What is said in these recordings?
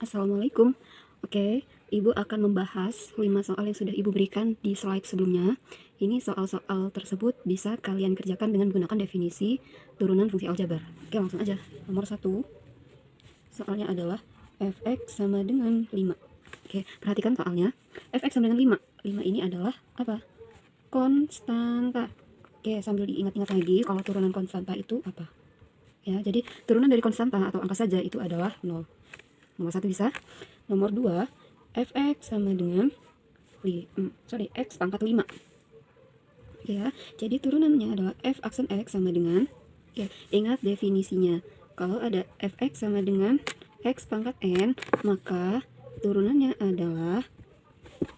Assalamualaikum. Oke, Ibu akan membahas 5 soal yang sudah Ibu berikan di slide sebelumnya. Ini soal-soal tersebut bisa kalian kerjakan dengan menggunakan definisi turunan fungsi aljabar. Oke, langsung aja. Nomor 1, soalnya adalah fx sama dengan 5. Oke, perhatikan soalnya. Fx sama dengan 5. 5 ini adalah apa? Konstanta. Oke, sambil diingat-ingat lagi, kalau turunan konstanta itu apa? Ya, jadi turunan dari konstanta atau angka saja itu adalah 0. Nomor 1 bisa. Nomor 2, fx sama dengan x pangkat 5. Ya, jadi turunannya adalah f aksen x sama dengan, ya, ingat definisinya. Kalau ada fx sama dengan x pangkat n, maka turunannya adalah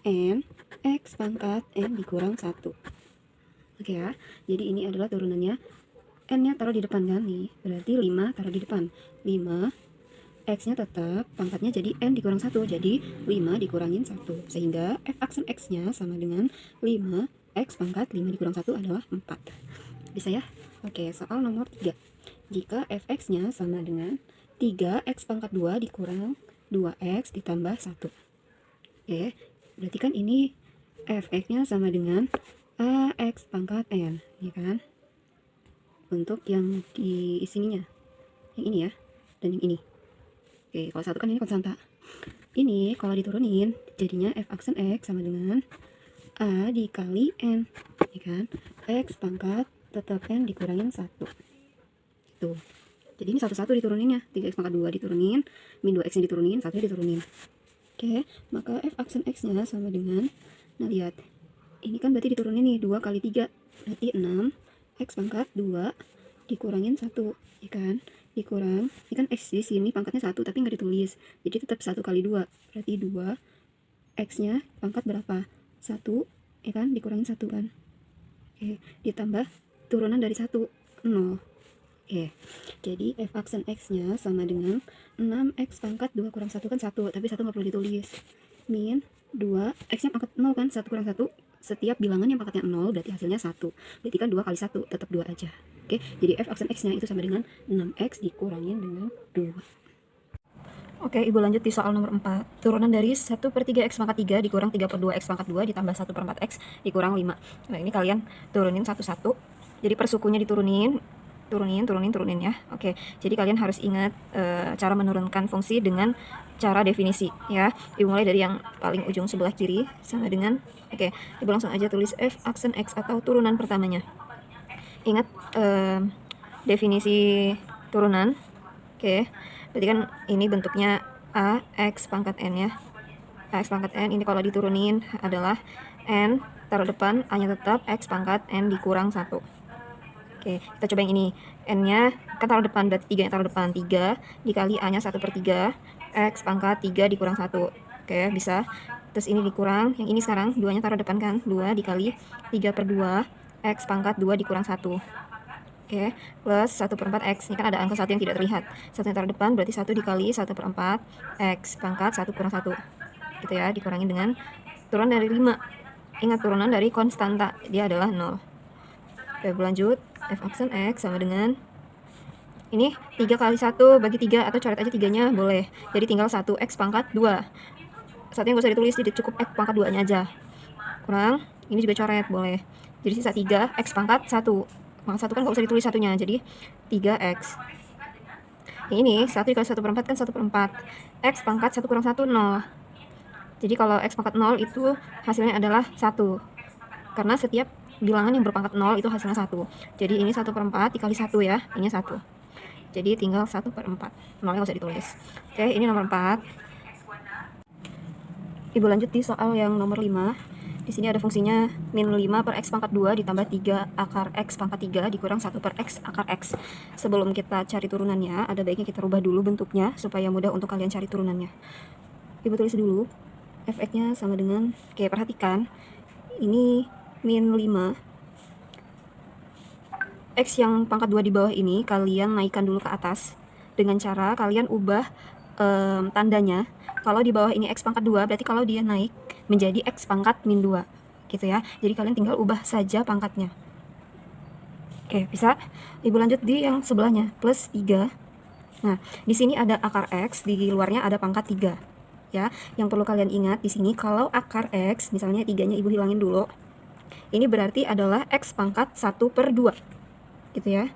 n x pangkat n dikurang 1. Oke ya, jadi ini adalah turunannya. N-nya taruh di depan kan nih, berarti 5 taruh di depan. 5 X-nya tetap, pangkatnya jadi N dikurang 1, jadi 5 dikurangin 1, sehingga F aksen X-nya sama dengan 5, X pangkat 5 dikurang 1 adalah 4. Bisa ya? Oke, soal nomor 3. Jika Fx-nya sama dengan 3X pangkat 2 dikurang 2X ditambah 1. Oke, berarti kan ini Fx-nya sama dengan AX pangkat N, ya kan? Untuk yang di sininya, yang ini ya, dan yang ini. Oke, kalau satu kan ini konstanta. Ini kalau diturunin jadinya f aksen x sama dengan a dikali n, ya kan? X pangkat tetap n dikurangin 1. Tuh. Jadi ini satu-satu dituruninnya. 3x pangkat 2 diturunin, min 2x nya diturunin, 1 nya diturunin. Oke, maka f aksen x nya sama dengan, nah lihat, ini kan berarti diturunin nih 2 kali 3, berarti 6 x pangkat 2 dikurangin 1, ya kan? Dikurang, ini kan x di sini pangkatnya 1 tapi nggak ditulis, jadi tetap 1 kali 2, berarti 2 x nya pangkat berapa? 1, ya kan? Dikurangin 1 kan? Oke, ditambah turunan dari 1, 0. Oke, jadi f aksen x nya sama dengan 6x pangkat 2 kurang 1 kan 1, tapi 1 nggak perlu ditulis, min 2, x nya pangkat 0 kan, 1 kurang 1, setiap bilangan yang pangkatnya 0 berarti hasilnya 1, berarti kan 2 kali 1 tetap 2 aja. Oke, jadi f aksen x nya itu sama dengan 6x dikurangin dengan 2. Oke, Ibu lanjut di soal nomor 4. Turunan dari 1 per 3x pangkat 3 dikurang 3 per 2x pangkat 2 ditambah 1 per 4x dikurang 5. Nah, ini kalian turunin satu-satu. Jadi per sukunya diturunin, turunin ya. Oke, jadi kalian harus ingat cara menurunkan fungsi dengan cara definisi ya. Ibu mulai dari yang paling ujung sebelah kiri sama dengan, oke, Ibu langsung aja tulis f aksen x atau turunan pertamanya. Ingat definisi turunan. Oke, berarti kan ini bentuknya a x pangkat n ya. A x pangkat n ini kalau diturunin adalah n taruh depan, a nya tetap x pangkat n dikurang 1. Oke, kita coba yang ini. N-nya kan taruh depan, berarti 3 yang taruh depan. 3 dikali A-nya 1 per 3. X pangkat 3 dikurang 1. Oke, bisa. Terus ini dikurang. Yang ini sekarang, 2-nya taruh depan kan. 2 dikali 3 per 2. X pangkat 2 dikurang 1. Oke, plus 1 per 4 X. Ini kan ada angka 1 yang tidak terlihat. 1 yang taruh depan, berarti 1 dikali 1 per 4. X pangkat 1 kurang 1. Gitu ya, dikurangin dengan turunan dari 5. Ingat, turunan dari konstanta. Dia adalah 0. Oke, lanjut. F aksen X sama dengan, ini 3 kali 1 bagi 3, atau coret aja 3-nya boleh. Jadi tinggal 1x pangkat 2. 1-nya nggak usah ditulis, jadi cukup x pangkat 2-nya aja. Kurang, ini juga coret, boleh. Jadi sisa 3, x pangkat 1. Maka 1 kan nggak usah ditulis satunya, jadi 3x. Ini 1 dikali 1 per 4 kan 1 per 4. X pangkat 1 kurang 1, 0. Jadi kalau x pangkat 0 itu hasilnya adalah 1. Karena setiap bilangan yang berpangkat 0 itu hasilnya 1. Jadi ini 1 per 4 dikali 1 ya, ini 1. Jadi tinggal 1 per 4. 0-nya nggak usah ditulis. Oke, ini nomor 4. Ibu lanjut di soal yang nomor 5. Di sini ada fungsinya min 5 per x pangkat 2 ditambah 3 akar x pangkat 3 dikurang 1 per x akar x. Sebelum kita cari turunannya, ada baiknya kita rubah dulu bentuknya supaya mudah untuk kalian cari turunannya. Ibu tulis dulu, fx-nya sama dengan, oke, perhatikan, ini min 5, X yang pangkat 2 di bawah ini kalian naikkan dulu ke atas dengan cara kalian ubah tandanya. Kalau di bawah ini X pangkat 2, berarti kalau dia naik menjadi X pangkat min 2 gitu ya. Jadi kalian tinggal ubah saja pangkatnya. Oke, bisa. Ibu lanjut di yang sebelahnya, plus 3 Nah, di sini ada akar X, di luarnya ada pangkat 3. Ya, yang perlu kalian ingat di sini kalau akar X, misalnya 3-nya Ibu hilangin dulu. Ini berarti adalah X pangkat 1/2. Gitu ya.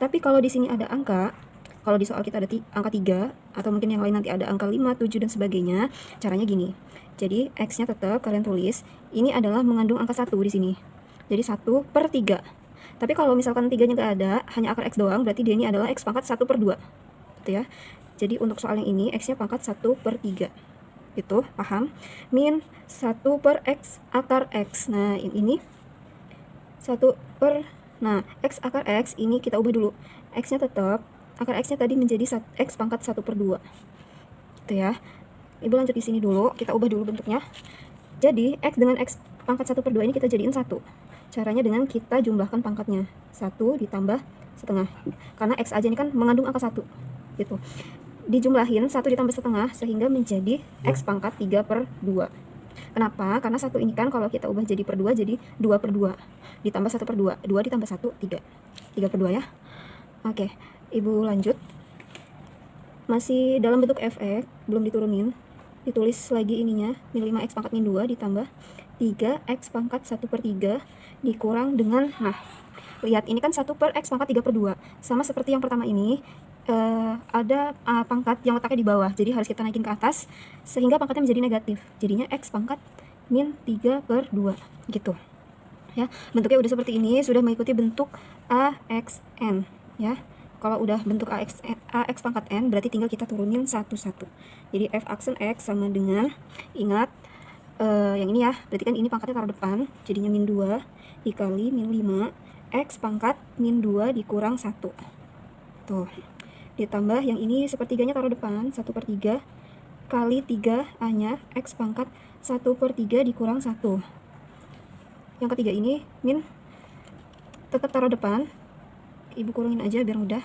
Tapi kalau di sini ada angka, kalau di soal kita ada angka 3, atau mungkin yang lain nanti ada angka 5, 7, dan sebagainya, caranya gini. Jadi, X-nya tetap kalian tulis, ini adalah mengandung angka 1 di sini. Jadi, 1/3. Tapi kalau misalkan 3-nya nggak ada, hanya akar X doang, berarti dia ini adalah X pangkat 1/2. Gitu ya. Jadi, untuk soal yang ini, X-nya pangkat 1/3. Gitu, paham? Min 1/X akar X. Nah, ini 1/, nah, X akar X ini kita ubah dulu. X-nya tetap, akar X-nya tadi menjadi X pangkat 1/2. Gitu ya. Ibu lanjut di sini dulu, kita ubah dulu bentuknya. Jadi, X dengan X pangkat 1/2 ini kita jadiin 1. Caranya dengan kita jumlahkan pangkatnya. 1 ditambah setengah. Karena X aja ini kan mengandung angka 1. Gitu. Dijumlahin 1 ditambah setengah sehingga menjadi X pangkat 3/2. Kenapa? Karena 1 ini kan kalau kita ubah jadi per 2 jadi 2/2. Ditambah 1/2. 2 ditambah 1, 3. 3/2 ya. Oke, Ibu lanjut. Masih dalam bentuk fx, belum diturunin. Ditulis lagi ininya, min 5x pangkat min 2 ditambah 3x pangkat 1/3 dikurang dengan, nah, lihat ini kan 1/x pangkat 3/2. Sama seperti yang pertama ini, ada pangkat yang letaknya di bawah, jadi harus kita naikin ke atas sehingga pangkatnya menjadi negatif. Jadinya x pangkat min 3/2 gitu. Ya, bentuknya udah seperti ini, sudah mengikuti bentuk AXN ya. Kalau udah bentuk AX pangkat N, berarti tinggal kita turunin satu-satu. Jadi f aksen X sama dengan, ingat yang ini ya, berarti kan ini pangkatnya taruh depan, jadinya min 2 dikali min 5 X pangkat min 2 dikurang 1. Tuh, ditambah yang ini sepertiganya taruh depan, 1/3 kali 3 A-nya X pangkat 1/3 dikurang 1. Yang ketiga ini min tetap taruh depan, Ibu kurangin aja biar mudah.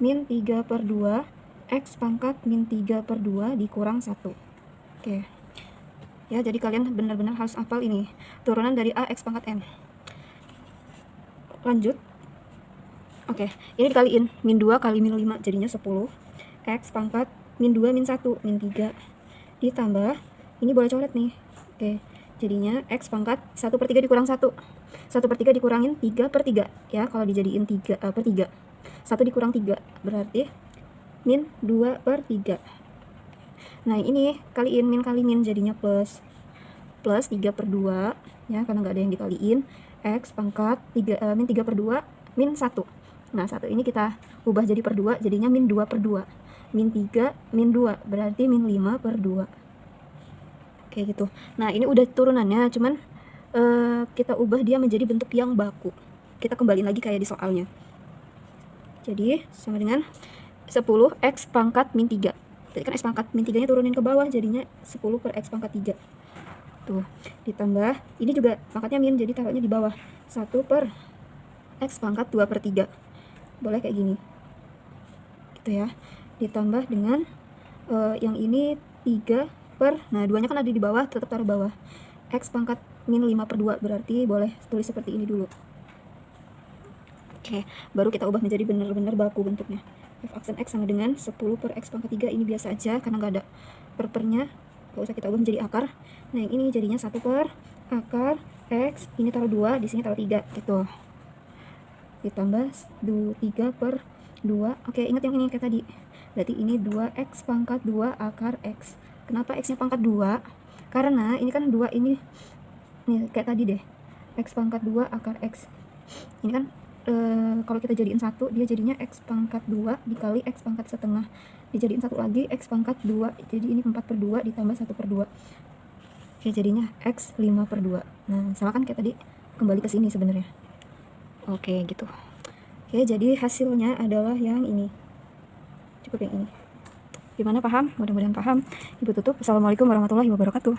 Min 3/2 X pangkat min 3/2 dikurang 1. Oke. Ya, jadi kalian benar-benar harus hafal ini. Turunan dari A X pangkat N. Lanjut. Oke, ini dikaliin. Min 2 kali min 5 jadinya 10. X pangkat min 2 min 1 min 3. Ditambah, ini boleh coret nih. Oke, jadinya X pangkat 1/3 dikurang 1. 1/3 dikurangin 3/3 ya, kalau dijadiin 3/3. 1 dikurang 3 berarti min 2/3. Nah, ini kaliin min kali min jadinya plus 3/2 ya, karena nggak ada yang dikaliin. X pangkat min 3/2 min 1. Nah, 1 ini kita ubah jadi per 2, jadinya min 2/2. Min 3 min 2 berarti min 5/2. Kayak gitu. Nah, ini udah turunannya, cuman kita ubah dia menjadi bentuk yang baku. Kita kembaliin lagi kayak di soalnya. Jadi sama dengan 10x pangkat min 3. Jadi kan x pangkat min 3 nya turunin ke bawah, jadinya 10 per x pangkat 3. Tuh, ditambah ini juga pangkatnya min, jadi taruhnya di bawah, 1 per x pangkat 2/3. Boleh kayak gini gitu ya. Ditambah dengan yang ini 3 per, nah 2 nya kan ada di bawah, tetap taruh bawah, x pangkat min 5/2, berarti boleh tulis seperti ini dulu. Oke, baru kita ubah menjadi benar-benar baku bentuknya. F aksen X sama dengan 10 per X pangkat 3, ini biasa aja karena nggak ada per-pernya, nggak usah kita ubah menjadi akar. Nah, yang ini jadinya 1 per akar X, ini taruh 2, di sini taruh 3 gitu. Ditambah 3/2. Oke, ingat yang ini kayak tadi. Berarti ini 2x pangkat 2 akar X. Kenapa X-nya pangkat 2? Karena ini kan 2 ini nih kayak tadi deh, X pangkat 2 akar X. Ini kan kalau kita jadiin 1, dia jadinya X pangkat 2 dikali X pangkat setengah, dijadiin 1 lagi X pangkat 2, jadi ini 4/2 ditambah 1/2. Oke, jadinya X 5/2. Nah, sama kan kayak tadi, kembali ke sini sebenarnya. Oke, gitu. Oke, jadi hasilnya adalah yang ini. Cukup yang ini. Gimana, paham? Mudah-mudahan paham. Ibu tutup. Assalamualaikum warahmatullahi wabarakatuh.